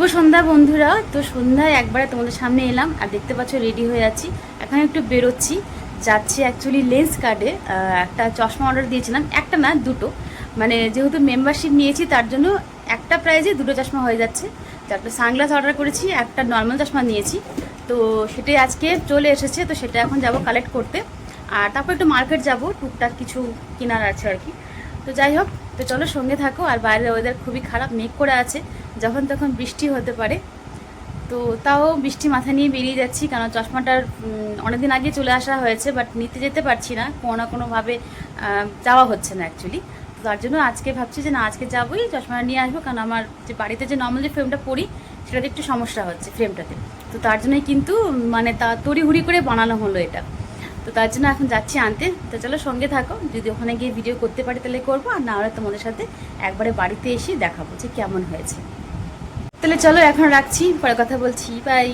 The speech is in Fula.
শুভ সন্ধ্যা বন্ধুরা। তো সন্ধ্যায় একবারে তোমাদের সামনে এলাম আর দেখতে পাচ্ছ রেডি হয়ে যাচ্ছি। এখন একটু বেরোচ্ছি, যাচ্ছি অ্যাকচুয়ালি লেন্স কার্ডে। একটা চশমা অর্ডার দিয়েছিলাম, একটা না দুটো, মানে যেহেতু মেম্বারশিপ নিয়েছি তার জন্য একটা প্রাইজে দুটো চশমা হয়ে যাচ্ছে। তো একটা সানগ্লাস অর্ডার করেছি, একটা নর্মাল চশমা নিয়েছি। তো সেটাই আজকে চলে এসেছে, তো সেটা এখন যাব কালেক্ট করতে। আর তারপর একটু মার্কেট যাব, টুকটাক কিছু কেনার আছে আর কি। তো যাই হোক, তো চলো সঙ্গে থাকো। আর বাইরের ওয়েদার খুবই খারাপ, মেঘ করে আছে, যখন তখন বৃষ্টি হতে পারে। তো তাও বৃষ্টি মাথা নিয়ে বেরিয়ে যাচ্ছি, কারণ চশমাটার অনেকদিন আগে চলে আসা হয়েছে, বাট নিতে যেতে পারছি না, কোনো না কোনোভাবে যাওয়া হচ্ছে না অ্যাকচুয়ালি। তো তার জন্য আজকে ভাবছি যে না, আজকে যাবোই, চশমাটা নিয়ে আসবো, কারণ আমার যে বাড়িতে যে নর্মাল যে ফ্রেমটা পরি সেটাতে একটু সমস্যা হচ্ছে ফ্রেমটাতে। তো তার জন্যই কিন্তু মানে তা তড়িহুড়ি করে বানানো হলো এটা। তো তার জন্য এখন যাচ্ছি আনতে। তো চলো সঙ্গে থাকো, যদি ওখানে গিয়ে ভিডিও করতে পারি তাহলে করবো, আর না হলে তোমাদের সাথে একবারে বাড়িতে এসে দেখাবো যে কেমন হয়েছে। তাহলে চলো এখন রাখছি, পরে কথা বলছি, বাই।